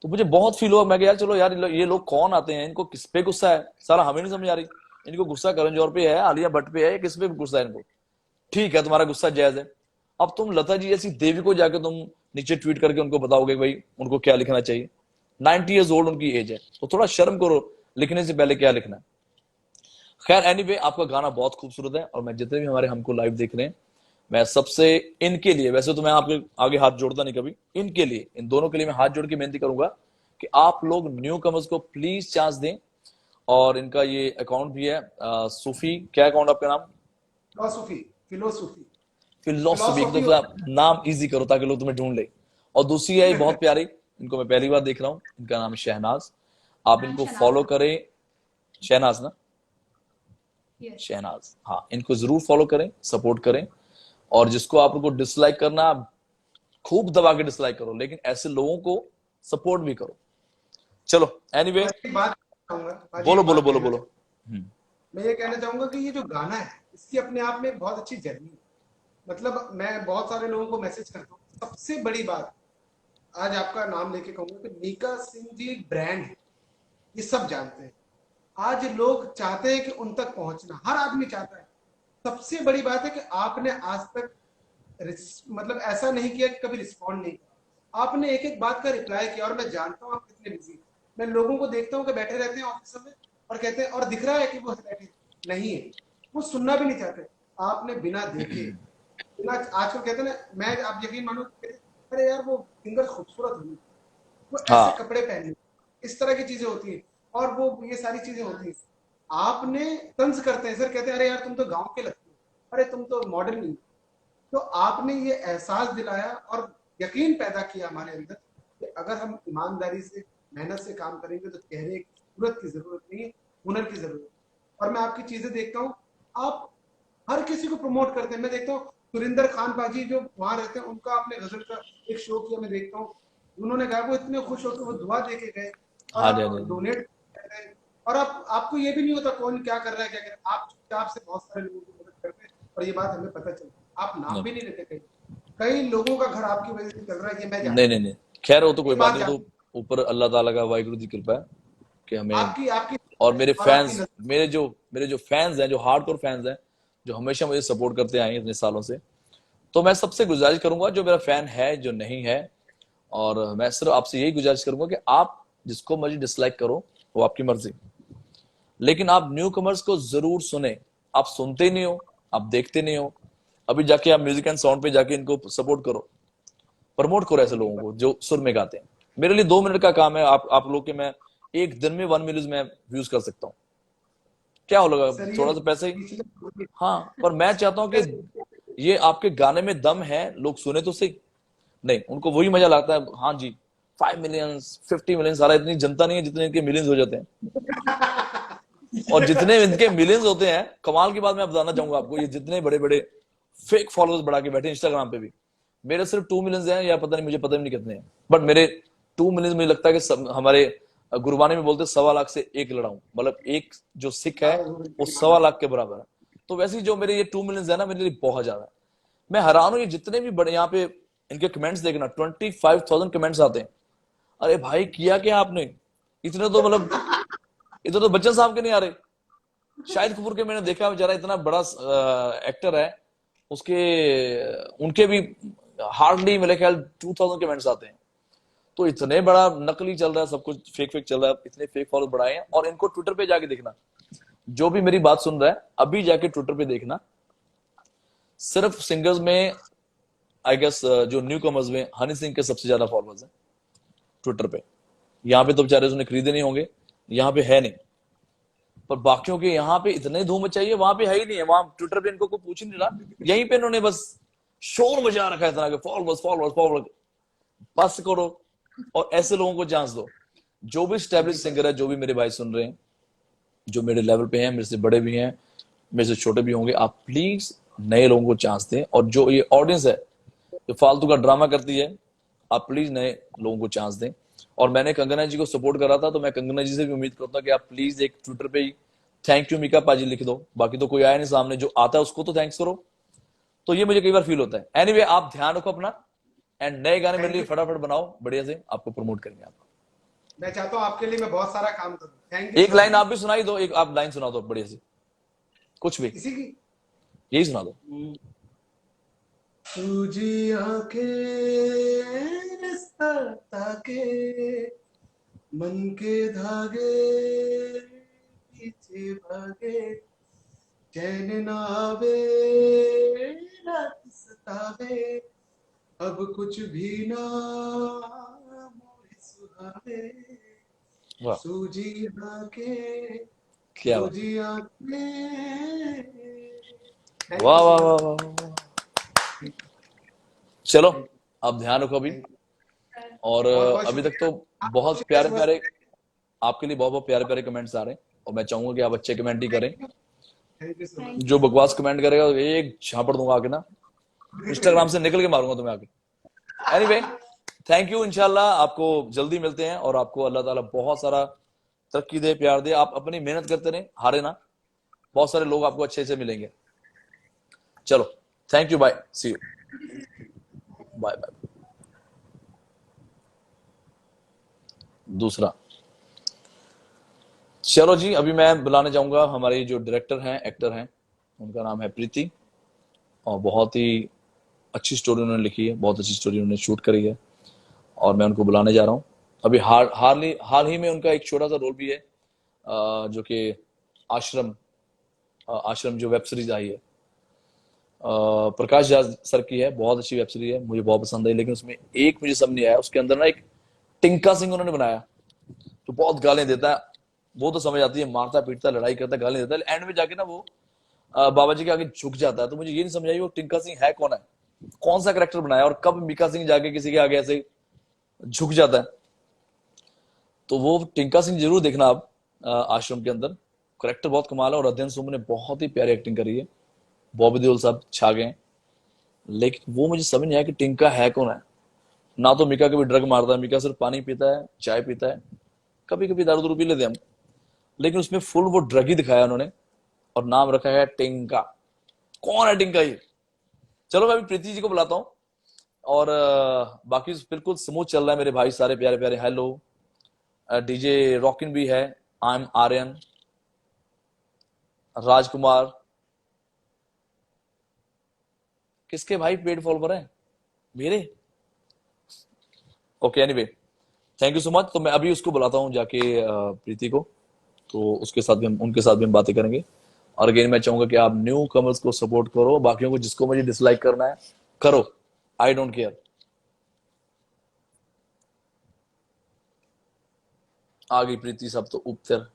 तो मुझे बहुत फील हुआ, मैं यार चलो यार ये लोग कौन आते हैं, इनको किस पे गुस्सा है, सारा हमें नहीं समझ आ रही। इनको गुस्सा करण जौहर पे है, आलिया भट्ट पे है, किस पे गुस्सा है इनको? ठीक है तुम्हारा गुस्सा जायज है। अब तुम लता जी जैसी देवी को जाके तुम नीचे ट्वीट करके उनको बताओगे भाई उनको क्या लिखना चाहिए। 90 ईयर्स ओल्ड उनकी एज है, तो थोड़ा शर्म करो लिखने से पहले क्या लिखना है। खैर एनीवे, आपका गाना बहुत खूबसूरत है, और मैं जितने भी हमारे हमको लाइव देख रहे हैं, मैं सबसे इनके लिए, वैसे तो मैं आपके आगे हाथ जोड़ता नहीं कभी, इनके लिए, इन दोनों के लिए मैं हाथ जोड़ के विनती करूंगा कि आप लोग न्यू कमर्स को प्लीज चांस दें। और इनका ये अकाउंट भी है, सूफी, क्या अकाउंट आपका नाम? Philosophy philosophy philosophy. फिलोसफी तो आप नाम इजी करो ताकि लोग तुम्हें ढूंढ ले। और दूसरी है बहुत प्यारी, इनको मैं पहली बार देख रहा हूँ, इनका नाम है शहनाज। आप इनको फॉलो करें। शहनाज ना? शहनाज, हाँ, इनको जरूर फॉलो करें, सपोर्ट करें। और जिसको आप लोग को डिसलाइक करना, खूब दबा के डिसलाइक करो, लेकिन ऐसे लोगों को सपोर्ट भी करो। चलो एनीवे, बात कहूंगा, बोलो बोलो बोलो बोलो। मैं ये कहना चाहूंगा कि ये जो गाना है इसकी अपने आप में बहुत अच्छी जर्नी है। मतलब मैं बहुत सारे लोगों को मैसेज करता हूँ, सबसे बड़ी बात आज आपका नाम लेके कहूंगा कि मीका सिंह जी एक ब्रांड है, ये सब जानते हैं। आज लोग चाहते हैं कि उन तक पहुंचना, हर आदमी चाहता है। सबसे बड़ी बात है कि आपने आज तक मतलब ऐसा नहीं किया कि कभी रिस्पॉन्ड नहीं किया, आपने एक एक बात का रिप्लाई किया। और मैं जानता हूँ आप कितने बिजी, मैं लोगों को देखता हूँ कि बैठे रहते हैं ऑफिस में और कहते हैं, और दिख रहा है कि वो बैठे नहीं है, वो सुनना भी नहीं चाहते। आपने बिना देखे, बिना, आजकल कहते हैं ना, मैं, आप यकीन मानो, अरे यार वो फिंगर खूबसूरत होनी, वो ऐसे हाँ कपड़े पहने, इस तरह की चीजें होती है, और वो ये सारी चीजें होती है। आपने तंज करते हैं, सर कहते हैं अरे यार तुम तो गांव के लगते हो, अरे तुम तो मॉडर्न नहीं। तो आपने ये एहसास दिलाया और यकीन पैदा किया हमारे अंदर कि अगर हम ईमानदारी से, मेहनत से काम करेंगे तो चेहरे की सूरत की जरूरत नहीं है, हुनर की जरूरत है। और मैं आपकी चीजें देखता हूँ, आप हर किसी को प्रमोट करते हैं। मैं देखता हूँ सुरिंदर खान पाजी जो वहां रहते हैं, उनका आपने गजल का एक शो किया, मैं देखता हूँ उन्होंने गाया, वो इतने खुश होकर वो दुआ दे के गए, और हाँ आप डोनेट करते हैं। और आपको ये भी नहीं होता कौन क्या कर रहा है, क्या कर रहा है, आप चुपचाप से बहुत सारे लोगों की मदद करते हैं, और ये बात हमें पता चलती है। आप नाम भी नहीं लेते, कई लोगों का घर आपकी वजह से चल रहा है, ये मैं जानता नहीं, खैर वो तो कोई हूं। बात नहीं, वो तो ऊपर अल्लाह ताला का, वाहिगुरु की कृपा है कि हमें। आपकी आपकी और मेरे और आपकी फैंस, मेरे जो फैंस हैं, जो हार्डकोर फैंस हैं, जो हमेशा मुझे सपोर्ट करते आए हैं इतने सालों से, तो मैं सबसे गुजारिश करूंगा, जो मेरा फैन है, जो नहीं है, और मैं सिर्फ आपसे यही गुजारिश करूंगा कि आप जिसको मर्जी डिसलाइक करो, वो आपकी मर्जी, लेकिन आप न्यू कमर्स को जरूर सुने। आप सुनते नहीं हो, आप देखते नहीं हो, अभी जाके आप म्यूजिक एंड साउंड पे जाके इनको सपोर्ट करो, प्रमोट करो ऐसे लोगों को जो सुर में गाते हैं। मेरे लिए 2 मिनट का काम है आप लोग के, मैं एक दिन में 1 मिलियन मैं व्यूज कर सकता हूँ, क्या हो लगा, सर ये थोड़ा सा पैसे ही। पिछले हाँ, पर मैं चाहता हूँ कि ये आपके गाने में दम है, लोग सुने तो सही। नहीं, उनको वही मजा लगता है, हाँ जी 5 मिलियन 50 मिलियन, सारा इतनी जनता नहीं है जितने इनके मिलियंस हो जाते हैं। और जितने इनके मिलियंस होते हैं, कमाल की बात मैं बताना चाहूंगा आपको, ये जितने बड़े बड़े फेक फॉलोअर्स बढ़ा के बैठे इंस्टाग्राम पे भी, मेरे सिर्फ 2 मिलियंस हैं, या पता नहीं, मुझे पता भी नहीं कितने हैं, बट मेरे 2 मिलियंस मुझे लगता है कि हमारे गुरबानी में बोलते 1.25 लाख से एक लड़ाऊं, मतलब एक जो सिख है वो 1.25 लाख के बराबर है। तो वैसे ही जो मेरे ये 2 मिलियंस है ना, मेरे लिए बहुत ज्यादा है। मैं हैरान हूं, ये जितने भी बड़े यहाँ पे इनके कमेंट्स देखना, 25,000 कमेंट्स आते हैं। अरे भाई किया क्या आपने, इतने तो मतलब इतने तो बच्चन साहब के नहीं आ रहे। शाहिद कपूर के मैंने देखा, बेचारा इतना बड़ा एक्टर है, उसके उनके भी हार्डली मेरे ख्याल 2,000 कमेंट्स आते हैं। तो इतने बड़ा नकली चल रहा है, सब कुछ फेक फेक चल रहा है, इतने फेक फॉलोअर्स बढ़ाए हैं। और इनको ट्विटर पे जाके देखना, जो भी मेरी बात सुन रहा है अभी जाके ट्विटर पे देखना, सिर्फ सिंगर्स में आई गेस जो न्यू कमर्स में हनी सिंह के सबसे ज्यादा फॉलोअर्स हैं ट्विटर पे। यहाँ पे तो बेचारे उसने खरीदे नहीं होंगे, यहाँ पे है नहीं, पर बाकियों के यहाँ पे इतने धूम मचाइए, वहां पे है ही नहीं है, वहां ट्विटर पे इनको कोई पूछ ही नहीं रहा, यहीं पे इन्होंने बस शोर मचा रखा है इतना कि फॉलोअर्स फॉलोअर्स फॉलोअर्स। बस करो और ऐसे लोगों को चांस दो। जो भी स्टैब्लिश सिंगर है, जो भी मेरे भाई सुन रहे हैं, जो मेरे लेवल पे हैं, मेरे से बड़े भी हैं, मेरे से छोटे भी होंगे, आप प्लीज नए लोगों को चांस दें। और जो ये ऑडियंस है जो फालतू का ड्रामा करती है, आप प्लीज नए लोगों को चांस दें। और मैंने कंगना जी को सपोर्ट करा था, तो मैं कंगना जी से भी उम्मीद करता हूँ कि आप प्लीज एक ट्विटर पे ही थैंक यू मीका पाजी लिख दो। बाकी तो कोई आया नहीं सामने, जो आता है उसको तो थैंक्स करो। तो ये मुझे कई बार फील होता है। एनीवे, आप ध्यान रखो अपना, एंड नए गाने मेरे लिए फटाफट बनाओ, बढ़िया से आपको प्रमोट करेंगे। आप मैं चाहता हूँ आपके लिए मैं बहुत सारा काम करूँ। थैंक यू एक सो लाइन मच। आप भी सुनाई दो, एक आप लाइन सुना दो बढ़िया से, कुछ भी, इसी की यही सुना दो। सूजी आंखें रिश्ता ताके मन के धागे पीछे भागे चैन ना आवे रात सतावे अब कुछ भी ना मोहे सुहावे वाह, सूजी आंखें क्या बात, सूजी आंखें। थैंक वाह यू वाह सो वाह मच। वाह वाह। चलो, आप ध्यान रखो अभी। और बहुत बहुत अभी तक शुक्रिया। तो आप बहुत शुक्रिया प्यारे सुबह प्यारे, से। आपके लिए बहुत बहुत प्यारे प्यारे कमेंट्स आ रहे हैं, और मैं चाहूंगा कि आप अच्छे कमेंट ही करें। Thank you so much. Thank जो यू सो बकवास मच। कमेंट करेगा एक झापड़ दूंगा आके ना, इंस्टाग्राम से निकल के मारूंगा तुम्हें आके। Anyway, thank you. इंशाल्लाह आपको जल्दी मिलते हैं, और आपको अल्लाह ताला बहुत सारा तरक्की दे, प्यार दे। आप अपनी मेहनत करते रहें, हारे ना, बहुत सारे लोग आपको अच्छे से मिलेंगे। चलो, thank you, bye, see you, bye bye. दूसरा, चलो जी, अभी मैं बुलाने जाऊंगा हमारे जो डायरेक्टर हैं, एक्टर हैं, उनका नाम है प्रीति, और बहुत ही अच्छी स्टोरी उन्होंने लिखी है, बहुत अच्छी स्टोरी उन्होंने शूट करी है, और मैं उनको बुलाने जा रहा हूँ। अभी हाल ही में उनका एक छोटा सा रोल भी है, जो कि आश्रम, आश्रम जो वेब सीरीज आई है, प्रकाश झा सर की है, बहुत अच्छी वेब सीरीज है, मुझे बहुत पसंद आई। लेकिन उसमें एक मुझे समझ नहीं आया, उसके अंदर ना एक टिंका सिंह उन्होंने बनाया, तो बहुत गालें देता है। वो तो समझ आती है, मारता पीटता लड़ाई करता गालें देता है, एंड में जाके ना वो बाबा जी के आगे झुक जाता है। तो मुझे ये नहीं समझ आई वो टिंका सिंह है कौन है, कौन सा करेक्टर बनाया, और कब मीका सिंह जाके किसी के आगे ऐसे झुक जाता है। तो वो टिंका सिंह जरूर देखना आप, आश्रम के अंदर करेक्टर बहुत कमाल है, और अध्ययन सुमन ने बहुत ही प्यारी एक्टिंग करी है, बॉबी देओल साहब छा गए। लेकिन वो मुझे समझ नहीं आया कि टिंका है कौन है। ना तो मीका कभी ड्रग मारता है, मीका सिर्फ पानी पीता है, चाय पीता है, कभी कभी दारू दूरू पी लेते हैं हम, लेकिन उसमें फुल वो ड्रग ही दिखाया उन्होंने, और नाम रखा है टिंका। कौन है टिंका ये? चलो, मैं अभी प्रीति जी को बुलाता हूँ, और बाकी बिल्कुल स्मूथ चल रहा है मेरे भाई सारे प्यारे प्यारे। हेलो, डीजे रॉकिन भी है, आई एम आर्यन, राजकुमार, किसके भाई पेड फॉलोवर है मेरे? Okay, anyway, thank you so much. तो मैं अभी उसको बुलाता हूँ जाके, प्रीति को, तो उसके साथ भी हम उनके साथ भी हम बातें करेंगे। और अगेन मैं चाहूंगा कि आप न्यू कमर्स को सपोर्ट करो, बाकियों को जिसको मुझे डिसलाइक करना है करो, आई डोंट केयर। आ गई प्रीति सब तो ऊपर।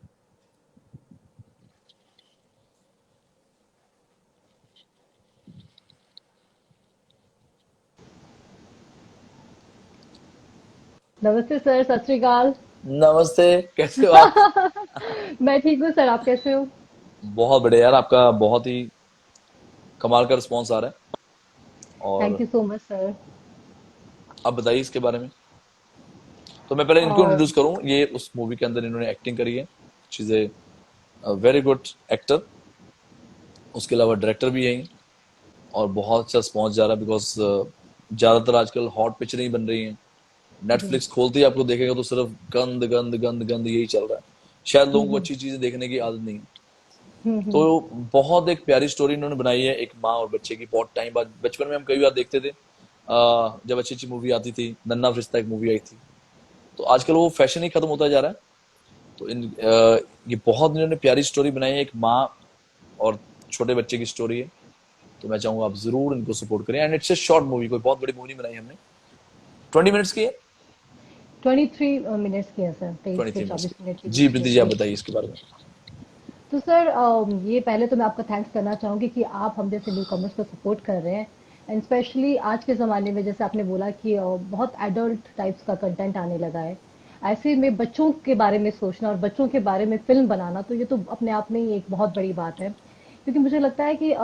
नमस्ते सर, सत श्री अकाल। नमस्ते, कैसे हो आप? मैं ठीक हूँ सर, आप कैसे हो? बहुत बढ़िया यार, आपका बहुत ही कमाल का रिस्पॉन्स आ रहा है। थैंक और यू सो मच सर। आप बताइए इसके बारे में। तो मैं पहले इनको और इंट्रोड्यूस करूं, ये उस मूवी के अंदर इन्होंने एक्टिंग करी है। She is a very good actor. उसके अलावा डायरेक्टर भी है और बहुत अच्छा रिस्पॉन्स जा रहा है बिकॉज ज्यादातर आजकल हॉट पिक्चर ही बन रही हैं। जी। नेटफ्लिक्स खोलते ही आपको देखेगा तो सिर्फ गंद गंद गंद गंद यही चल रहा है। शायद लोगों को हम्म अच्छी चीजें देखने की आदत नहीं है। तो हम्म। बहुत एक प्यारी स्टोरी इन्होंने बनाई है, एक माँ और बच्चे की। बहुत टाइम बाद, बचपन में हम कई बार देखते थे जब अच्छी अच्छी मूवी आती थी, नन्ना फरिश्ता एक मूवी आई थी। तो आजकल वो फैशन ही खत्म होता जा रहा है। तो ये बहुत इन्होंने प्यारी स्टोरी बनाई है, एक माँ और छोटे बच्चे की स्टोरी है। तो मैं चाहूंगा आप जरूर इनको सपोर्ट करें। And it's a short movie, कोई बहुत बड़ी मूवी नहीं बनाई हमने। 20 मिनट्स की है। 23 मिनट्स की है सर, 23 से 23 मिनट्स 24 मिनट के की। जी बीच में। प्रीति जी, आप जी। बताइए इसके बारे में। तो सर ये पहले तो मैं आपका थैंक्स करना चाहूंगी कि आप हम जैसे न्यू कमर्स को सपोर्ट कर रहे हैं। एंड स्पेशली आज के ज़माने में जैसे आपने बोला कि बहुत एडल्ट टाइप्स का कंटेंट आने लगा है। ऐसे में बच्चों के बारे में सोचना और बच्चों के बारे में फिल्म बनाना, तो ये तो अपने आप में ही एक बहुत बड़ी बात है। क्योंकि मुझे लगता है कि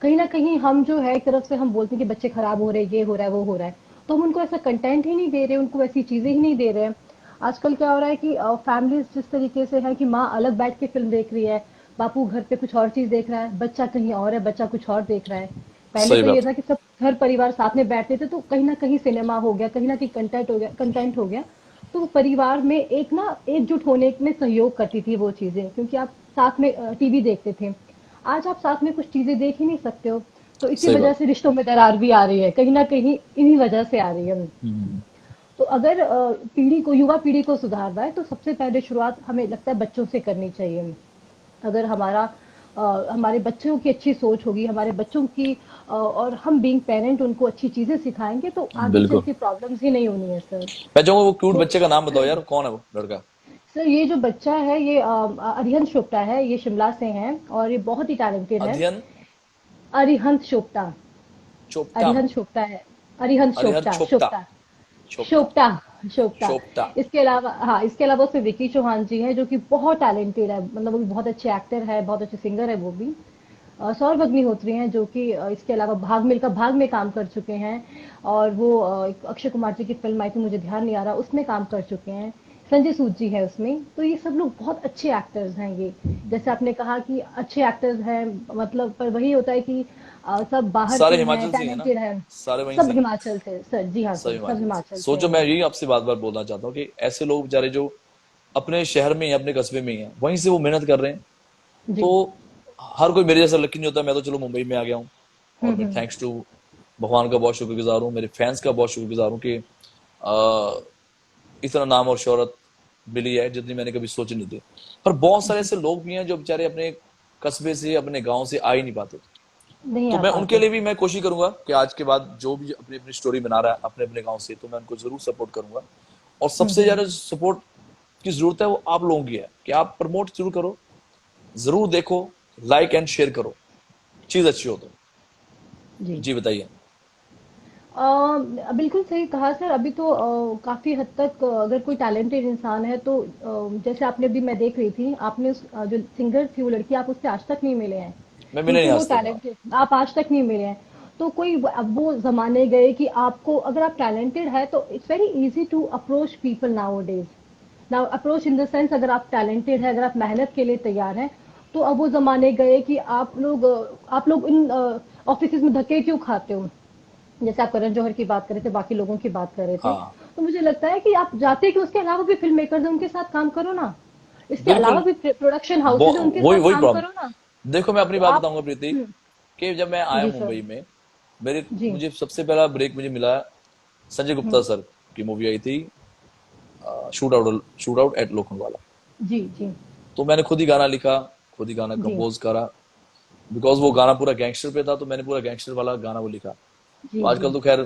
कहीं ना कहीं हम जो है एक तरफ से हम बोलते हैं कि बच्चे खराब हो रहे हैं, ये हो रहा है, वो हो रहा है, तो हम उनको ऐसा कंटेंट ही नहीं दे रहे, उनको ऐसी चीजें ही नहीं दे रहे हैं। आजकल क्या हो रहा है कि फैमिलीज जिस तरीके से है कि माँ अलग बैठ के फिल्म देख रही है, बापू घर पे कुछ और चीज देख रहा है, बच्चा कहीं और है, बच्चा कुछ और देख रहा है। पहले सही तो ये बात। था कि सब घर परिवार साथ में बैठते थे, तो कहीं ना कहीं सिनेमा हो गया, कहीं ना कहीं कंटेंट हो गया। तो वो परिवार में एक ना एकजुट होने में सहयोग करती थी वो चीजें, क्योंकि आप साथ में टीवी देखते थे। आज आप साथ में कुछ चीजें देख ही नहीं सकते हो। तो इसी सही वजह बात। से रिश्तों में दरार भी आ रही है, कहीं ना कहीं इन्हीं वजह से आ रही है। हम्म। तो अगर पीढ़ी को, युवा पीढ़ी को सुधारना है, तो सबसे पहले शुरुआत हमें लगता है बच्चों से करनी चाहिए। अगर हमारे बच्चों की अच्छी सोच होगी, हमारे बच्चों की और हम बीइंग पेरेंट उनको अच्छी चीजें सिखाएंगे, तो आगे चल बिल्कुल। के प्रॉब्लम्स ही नहीं होनी है सर। मैं चाहूंगा वो क्यूट तो बच्चे का नाम बताओ यार, कौन है वो लड़का? सर ये जो बच्चा है, ये अरिहंत चोपड़ा है, ये शिमला से हैं और ये बहुत ही टैलेंटेड है। अध्ययन अरिहंत चोपड़ा। चोपटा। अरिहंत चोपड़ा है। अरिहंत हरिहर चोपड़ा, छोपटा। चोपड़ा, छोपटा। शोपटा, शोपटा। चोपटा। इसके अलावा, हाँ, इसके अलावा उसमें विकी चौहान जी हैं जो कि बहुत टैलेंटेड है, मतलब वो भी बहुत अच्छे एक्टर है, बहुत अच्छे सिंगर है वो भी। सौरभ अग्निहोत्री हैं जो कि इसके अलावा भाग मिल्खा भाग में काम कर चुके हैं। और वो एक अक्षय कुमार जी की फिल्म आई थी, मुझे ध्यान नहीं आ रहा, उसमें काम कर चुके हैं। संजय सूद जी है उसमें। तो ये सब लोग बहुत अच्छे एक्टर्स हैं ये। जैसे आपने कहा कि अच्छे एक्टर्स हैं, मतलब पर वही होता है कि सब बाहर के सारे हैं, हिमाचल से ही है ना? टैलेंटेड हैं। सारे वहीं सब से हैं? हिमाचल से सर, जी हाँ सब सर, सब हिमाचल से। हिमाचल से सोचो, मैं हैं। यही आपसे बात बात बोलना चाहता हूँ कि ऐसे लोग बेचारे जो अपने शहर में ही, अपने कस्बे में ही हैं, वहीं से वो मेहनत कर रहे हैं। जी। तो हर कोई मेरे जैसा लकी नहीं होता। मैं तो चलो मुंबई में आ गया हूँ और मैं हम्म। थैंक्स टू भगवान का बहुत शुक्रगुजार हूँ, मेरे फैंस का बहुत शुक्रगुजार हूँ कि अ, इतना नाम और शोहरत मिली है जितनी मैंने कभी सोची नहीं थी। पर बहुत सारे जी। ऐसे लोग भी हैं जो बेचारे अपने कस्बे से, अपने गांव से आ ही नहीं पाते। नहीं तो आ मैं उनके पाते लिए भी सर। मैं कोशिश करूंगा कि आज के बाद जो भी अपनी अपनी स्टोरी बना रहा है अपने अपने गांव से, तो मैं उनको जरूर सपोर्ट करूंगा। और सबसे हम्म। ज्यादा सपोर्ट की जरूरत है वो आप लोगों की है कि आप प्रमोट जरूर करो, जरूर देखो, लाइक एंड शेयर करो, चीज अच्छी हो तो। जी। जी बताइए। बिल्कुल सही कहा सर। अभी तो काफी हद तक अगर कोई टैलेंटेड इंसान है तो जैसे आपने भी, मैं देख रही थी, आपने जो सिंगर थी वो लड़की, आप उससे आज तक नहीं मिले हैं। मैं मिले क्योंकि नहीं वो आज तक, हाँ। टैलेंटेड, आप आज तक नहीं मिले हैं। तो अब वो जमाने गए कि आपको, अगर आप टैलेंटेड है तो it's very easy to approach people nowadays. Now approach in the sense, अगर आप टैलेंटेड है, अगर आप मेहनत के लिए तैयार हैं, तो अब वो जमाने गए कि आप लोग इन ऑफिस में धक्के क्यों खाते हो। जैसे आप करण जौहर की बात कर रहे थे, बाकी लोगों की बात कर रहे थे। हाँ तो मुझे लगता है कि आप जाते कि उसके अलावा भी फिल्म मेकर्स हैं, उनके साथ काम करो ना। इसके अलावा बिल्कुल। भी प्रोडक्शन हाउसेज हैं, उनके वही साथ वही काम प्रॉब्लम। करो ना। देखो मैं अपनी तो बात आप बताऊंगा प्रीति, हम्म, कि जब मैं आया जी सर। मुंबई में, मेरे जी। मुझे सबसे पहला ब्रेक मुझे मिला संजय गुप्ता हम्म, सर की मूवी आई थी, शूट आउट एट लोखंडवाला। जी जी। तो मैंने खुद ही गाना लिखा, खुद ही गाना जी कंपोज करा, बिकॉज वो गाना पूरा गैंगस्टर पे था, तो मैंने पूरा गैंगस्टर वाला गाना वो लिखा। तो जी आजकल जी। तो खैर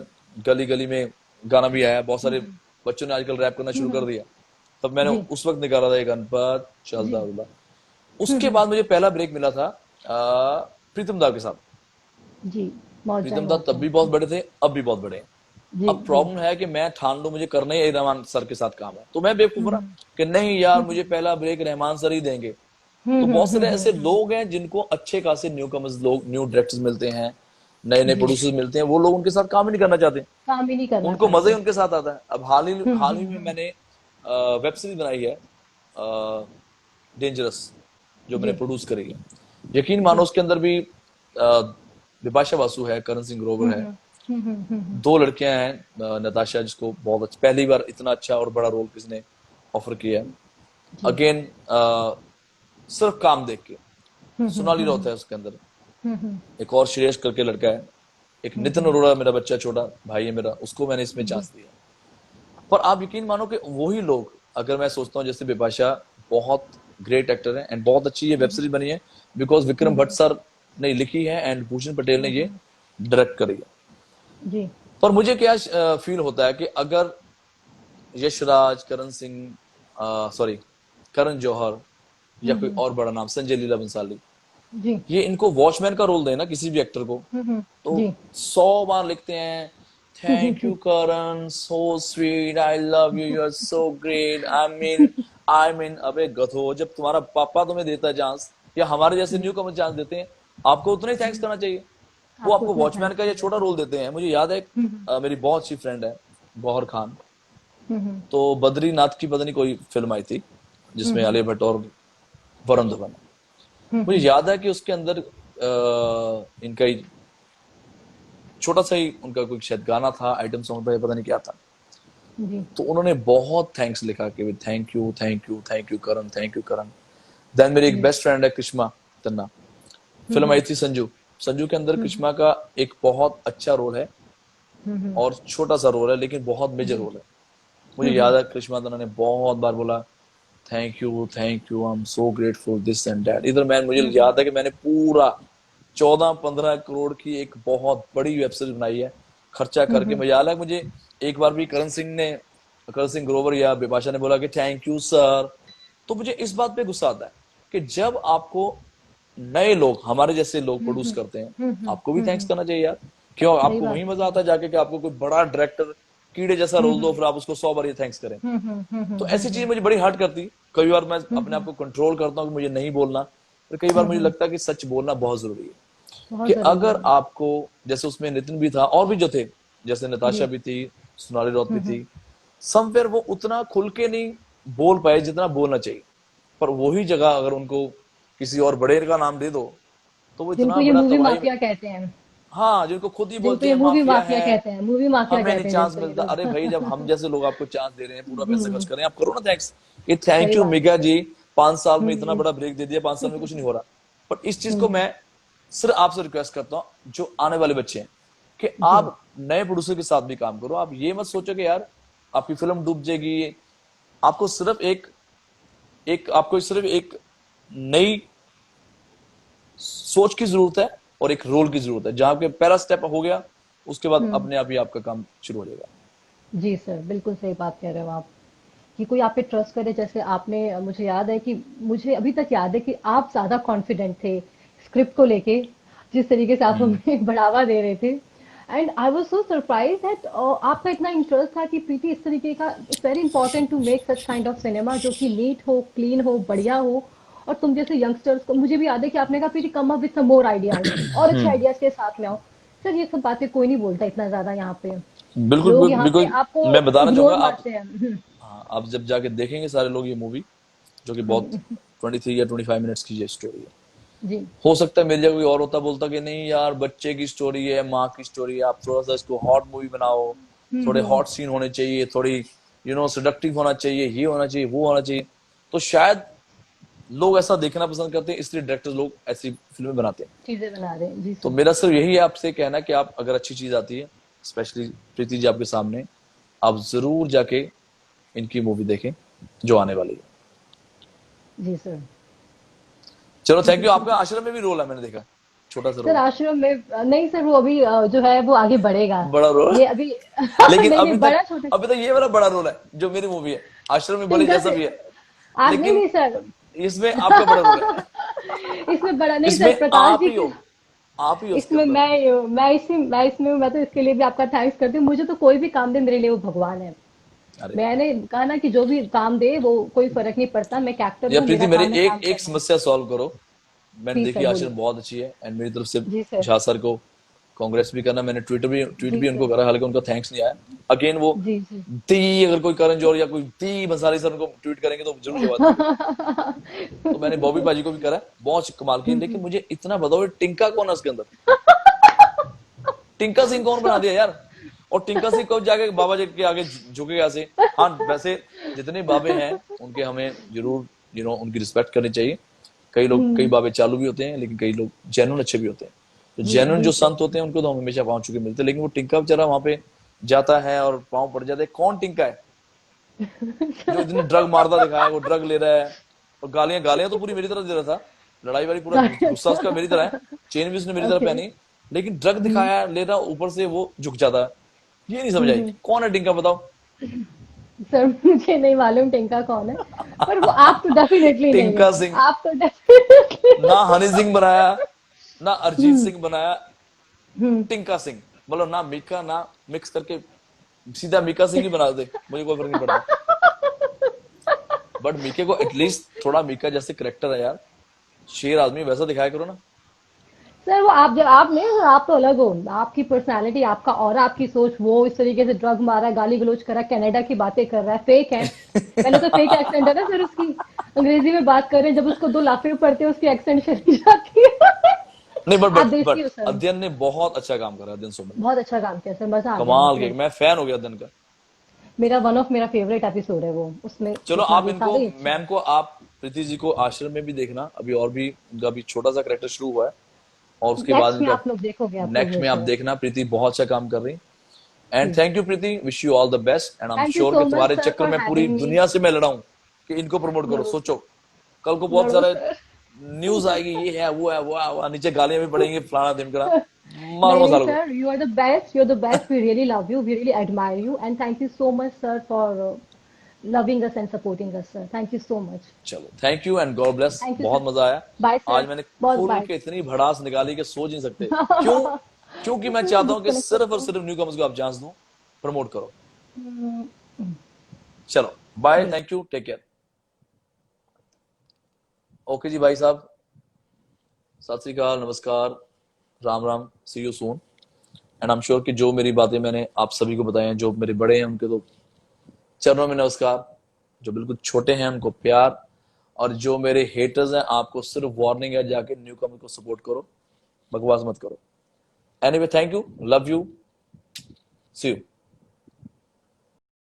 गली गली में गाना भी आया, बहुत सारे बच्चों ने आजकल रैप करना शुरू कर दिया। तब मैंने जी उस वक्त निकाला था एक अनपढ़ चलता जी। हुआ। उसके बाद मुझे पहला ब्रेक मिला था प्रीतम दा के साथ। जी बहुत प्रीतम टाइम दा हो तब गया। भी बहुत बड़े थे, अब भी बहुत बड़े हैं। जी अब जी। प्रॉब्लम है कि मैं ठान लूं मुझे करना ही रहमान सर के साथ काम है, तो मैं बेवकूफ रहा कि नहीं यार मुझे पहला ब्रेक रहमान सर ही देंगे। तो बहुत सारे ऐसे लोग हैं जिनको अच्छे खासे न्यू कमर्स लोग, न्यू डायरेक्टर्स मिलते हैं, नए नए जी। प्रोड्यूसर्स मिलते हैं, वो लोग उनके साथ काम ही नहीं करना चाहते, काम ही नहीं करना उनको मजा चाहते। ही उनके साथ आता है। अब हाल ही में मैंने वेब सीरीज बनाई है डेंजरस, जो मैंने जी प्रोड्यूस करी है। यकीन मानो जी। उसके अंदर भी बिपाशा बासु है, करण सिंह ग्रोवर है, हम्म। दो लड़कियां हैं, नताशा जिसको बहुत अच्छा, पहली बार इतना अच्छा और बड़ा रोल किसने ऑफर किया है। जी। अगेन सिर्फ काम देख के। सोनाली राउत हम्म। है उसके अंदर, एक और श्रेयस करके लड़का है, एक नितिन अरोड़ा मेरा बच्चा छोटा भाई है मेरा, उसको मैंने इसमें जी। चांस दिया। पर आप यकीन मानो कि वही लोग, अगर मैं सोचता हूँ जैसे बिपाशा बहुत ग्रेट एक्टर है एंड बहुत अच्छी ये वेब सीरीज बनी है, बिकॉज विक्रम भट्ट सर ने लिखी है एंड भूषण पटेल ने ये डायरेक्ट करी है। जी पर मुझे क्या फील होता है कि अगर यशराज, करण सिंह, सॉरी करण जौहर, या कोई और बड़ा नाम संजय लीला बंसाली, जी। ये इनको वॉचमैन का रोल देना किसी भी एक्टर को, तो जी 100 बार लिखते हैं thank you Karan, so sweet, I love you, you are so great, I mean अबे गधो, जब तुम्हारा पापा तुम्हें देता है चांस, या हमारे जैसे न्यू कमर चांस देते हैं, आपको उतना ही थैंक्स करना चाहिए। वो आपको आपको उतना वॉचमैन थैंक्स का ये करना छोटा रोल देते हैं। मुझे याद है मेरी बहुत अच्छी फ्रेंड है गौहर खान, चाहिए। तो बद्रीनाथ की पता नहीं कोई फिल्म आई थी जिसमें आलिया भट्ट और वरुण धवन है। मुझे याद है कि उसके अंदर इनका ही छोटा सा ही उनका कोई शायद गाना था, आइटम सॉन्ग था, पता नहीं क्या था। जी तो उन्होंने बहुत थैंक्स लिखा कि thank you thank you thank you Karan, thank you Karan. Then मेरी एक जी। बेस्ट फ्रेंड है कृष्मा तन्ना, फिल्म आई थी संजू, संजू के अंदर कृष्मा का एक बहुत अच्छा रोल है, और छोटा सा रोल है लेकिन बहुत मेजर रोल है। मुझे याद है कृष्मा तन्ना ने बहुत बार बोला thank you, I am so grateful, this and that. इधर मैं, मुझे याद है कि मैंने पूरा 14-15 करोड़ की एक बहुत बड़ी वेब सीरीज बनाई है खर्चा करके। मुझे याद है मुझे एक बार भी करण सिंह ग्रोवर या बिपाशा ने बोला कि थैंक यू सर, तो मुझे इस बात पे गुस्सा आता है कि जब आपको नए लोग, हमारे जैसे लोग प्रोड्यूस करते हैं, आपको भी थैंक्स करना चाहिए यार। क्यों सही आपको बात वही है। मजा आता है जाके कि आपको कोई बड़ा डायरेक्टर कीड़े जैसा रोल दो, फिर आप उसको 100 बार ये थैंक्स करें। तो ऐसी चीज मुझे बड़ी हर्ट करती। कई बार मैं अपने आप को कंट्रोल करता हूँ कि मुझे नहीं बोलना, पर कई बार मुझे लगता है कि सच बोलना बहुत जरूरी है। बहुत कि जरूरी अगर है। आपको, जैसे उसमें नितिन भी था और भी जो थे, जैसे नताशा जी भी थी, सोनाली राउत भी थी, समवेयर वो उतना खुल के नहीं बोल पाए जितना बोलना चाहिए। पर वही जगह अगर उनको किसी और बड़े का नाम दे दो, तो वो जिनको इतना ये बड़ा मूवी तबाही में, माफिया कहते हैं, हाँ, जिनको खुद ही जिनको बोलते ये हैं मूवी माफिया माफिया है, कहते हैं, मूवी माफिया हमें नहीं कहते हैं चांस जिनको ये मिलता। लोग। अरे भाई, जब हम जैसे लोग आपको चांस दे रहे हैं, पूरा पैसा खर्च कर रहे हैं, आप करो ना थैंक्स। ये थैंक सही यू बात मिका है। जी, 5 साल में इतना बड़ा ब्रेक दे दिया, 5 साल में कुछ नहीं हो रहा। पर इस चीज को मैं सिर्फ आपसे रिक्वेस्ट करता हूँ जो आने वाले बच्चे हैं, कि जी आप नए प्रोड्यूसर के साथ भी काम करो। आप ये मत सोचो कि यार आपकी फिल्म डूब जाएगी। आपको सिर्फ एक एक आपको सिर्फ एक नई सोच की जरूरत है और एक रोल की जरूरत है। जहां पे पहला स्टेप हो गया, उसके बाद अपने आप ही आपका काम शुरू हो जाएगा। जी सर, बिल्कुल सही बात कह रहे हो आप, कि कोई आप पे ट्रस्ट करे। जैसे आपने, मुझे याद है कि मुझे अभी तक याद है कि आप ज़्यादा कॉन्फिडेंट थे स्क्रिप्ट को लेके, जिस तरीके से आप हमें बढ़ावा दे रहे थे। And I was so surprise that आपका इतना इंटरेस्ट था कि प्रीति इस तरीके का, it's very important to make such kind of cinema जो कि नीट हो, क्लीन हो, बढ़िया हो। और तुम जैसे यंगस्टर्स को, मुझे भी याद है कि आपने कहा Preeti come up with some more ideas, और अच्छे आइडियाज के साथ में आओ। सर ये सब बातें कोई नहीं बोलता इतना ज्यादा यहाँ पे, बिल्कुल लोग बिल्कुल यहाँ पे बिल्कुल। आपको मैं बताना चाहूंगा इग्नोर आप, मारते हैं। हाँ, आप जब जाके देखेंगे सारे लोग ये मूवी, जो कि बहुत 23 या 25 मिनट्स की ये स्टोरी है। जी हो सकता है मेरी जगह कोई और होता, बोलता कि नहीं यार बच्चे की स्टोरी है, माँ की स्टोरी है, आप थोड़ा सा इसको हॉट मूवी बनाओ, थोड़े हॉट सीन होने चाहिए, थोड़ी सेडक्टिव होना चाहिए, ये होना चाहिए, वो होना चाहिए। तो शायद लोग ऐसा देखना पसंद करते हैं, इसलिए डायरेक्टर्स लोग ऐसी फिल्में बनाते हैं। चीजें बना रहे हैं। जी तो सर। मेरा सिर्फ यही है आपसे कहना कि आप अगर अच्छी चीज आती है, स्पेशली प्रीति जी आपके सामने, आप जरूर जाके इनकी मूवी देखें जो आने वाली है। जी सर। चलो थैंक यू। आपका आश्रम में भी रोल है, मैंने देखा, छोटा सा सर रोल। आश्रम में नहीं सर, वो अभी जो है वो आगे बढ़ेगा। बड़ा रोल ये अभी लेकिन नहीं नहीं, बड़ा छोटा। अभी तक ये वाला बड़ा रोल है जो मेरी मूवी है। आश्रम में भले टिंकर जैसा से भी है, आप नहीं लेकिन नहीं सर, इसमें आपका बड़ा रोल है। इसमें बड़ा नहीं सर, इसमें प्रकाश आप जी ही के। हो, आप ही हो उसके इसमें अंदर। मैं इसमें हूँ, मैं तो इसके लिए भी आपका थैंक्स करती हूँ। मुझे तो कोई भी काम दे मेरे लिए वो भगवान है। अरे मैंने कहा ना कि जो भी काम दे वो कोई फर्क नहीं पड़ता, मैं एक एक्टर या हूँ, प्रीति, मेरा मेरी काम है काम एक एक करना। समस्या सॉल्व करो। मैंने जी देखी सर आचरण बोलिए। बहुत अच्छी है, एंड मेरी तरफ से जी सर। झा सर को कांग्रेस भी करना। मैंने ट्वीट जी भी सर। उनको करा, हालांकि उनका थैंक्स नहीं आया। अगेन वो जी जी। दी, अगर कोई करण जौहर या कोई दी भंसाली सर उनको ट्वीट करेंगे तो जरूर जवाब देंगे। तो मैंने बॉबी बाजी को भी करा, बहुत कमाल की। लेकिन मुझे इतना बताओ, ये टिंका कौन है उसके अंदर? टिंका सिंह कौन बना दिया यार? और टिंका सिंह को जाके बाबा जी के आगे झुकेगा ऐसे? हाँ, वैसे जितने बाबे हैं उनके हमें जरूर उनकी रिस्पेक्ट करनी चाहिए। कई लोग, कई बाबे चालू भी होते हैं, लेकिन कई लोग जेन्युइन अच्छे भी होते हैं। तो जी जेन्युइन जी जो सर। संत होते हैं उनको तो हम हमेशा पांव छू के मिलते हैं। लेकिन वो टिंका बेचारा वहां पे जाता है और पांव पड़ जाते हैं। कौन टिंका है जो इतने ड्रग मारता दिखाया है? वो ड्रग ले रहा है, और गालियां गालियां तो पूरी मेरी तरह दे रहा था। लड़ाई वाली पूरा गुस्सा उसका मेरी तरह है, चेन भी उसने मेरी तरह ओके। पहनी। लेकिन ड्रग दिखाया ले रहा, ऊपर से वो झुक जाता है। ये नहीं समझ आई, कौन है टिंका बताओ? सर मुझे नहीं मालूम टिंका कौन है, पर वो आप तो डेफिनेटली नहीं टिंका हो। सिंह। आप तो डेफिनेटली। ना हनी सिंह बनाया, ना अरिजीत सिंह बनाया, हम्म। टिंका सिंह। मतलब ना मीका ना मिक्स करके सीधा मीका सिंह ही बना दे, मुझे कोई फर्क नहीं पड़ता। बट मीके को एटलीस्ट थोड़ा मीका जैसे करेक्टर है यार, शेर आदमी वैसा दिखाया करो ना। सर वो आप, जब आप नहीं, आप तो अलग हो। आपकी पर्सनालिटी, आपका और आपकी सोच, वो इस तरीके से ड्रग मारा, गाली गलौज करा, कनाडा की बातें कर रहा है, फेक है। पहले तो फेक एक्सेंट है ना सर उसकी। अंग्रेजी में बात कर रहे हैं, जब उसको दो लाफे पड़ते हैं उसकी एक्सेंट चली जाती है। नहीं, बट आप बट देसी बट हो सर। अध्ययन ने बहुत अच्छा काम करा, अध्ययन सोमन ने बहुत अच्छा काम किया सर, मजा आ गया कमाल के। लिटरली। मैं फैन हो गया अध्ययन का। मेरा वन ऑफ मेरा फेवरेट एपिसोड है वो, उसमें चलो जितना आप भी इनको, सारे ही अच्छे हैं। मैम को, आप प्रीति जी को आश्रम में भी देखना। अभी और भी उनका भी छोटा सा करेक्टर शुरू हुआ है, और उसके बाद नेक्स्ट में इनका आप लोग देखोगे, आप लोग नेक्स्ट में आप मुझे। देखना। प्रीति बहुत अच्छा काम कर रही। एंड जी। Thank you Preeti, wish you all the best. And I am thank you sure so कि मच तुम्हारे सर चक्कर फॉर में पूरी हैविंग मी। दुनिया से मैं लड़ाऊं कि इनको प्रमोट करो। लड़ो सोचो, कल को बहुत लड़ो सारे सर। न्यूज आएगी, ये है वो है वो है, वो है, नीचे गालियां भी पड़ेंगी, फलाना ढिमकना। नहीं मारो नहीं मसालो को। Sir, you are the best, you are the best, we really love you, we really admire you, and thank you so much sir for loving us and supporting us sir, thank you so much। चलो thank you and God bless, thank you बहुत सर। मजा आया। बाय आज सर। मैंने बहुत खुल बाय। के इतनी भड़ास निकाली कि सोच नहीं सकते। क्यों? क्योंकि मैं चाहता हूं कि डिस्कनेक्ट सिर्फ करते और हैं। सिर्फ न्यू कमर्स को आप चांस दो, प्रमोट करो। हम्म, चलो बाय, जी। Thank you, take care. Okay जी भाई साहब, सत श्री अकाल, नमस्कार, राम राम, see you soon. And I am sure कि जो मेरी बातें मैंने आप सभी को बताई हैं, जो मेरे बड़े हैं उनके तो चरणों में नमस्कार, जो बिल्कुल छोटे हैं उनको प्यार, और जो मेरे हेटर्स हैं आपको सिर्फ वार्निंग है, जाके न्यू कमर को सपोर्ट करो, बकवास मत करो। Anyway thank you, love you, see you.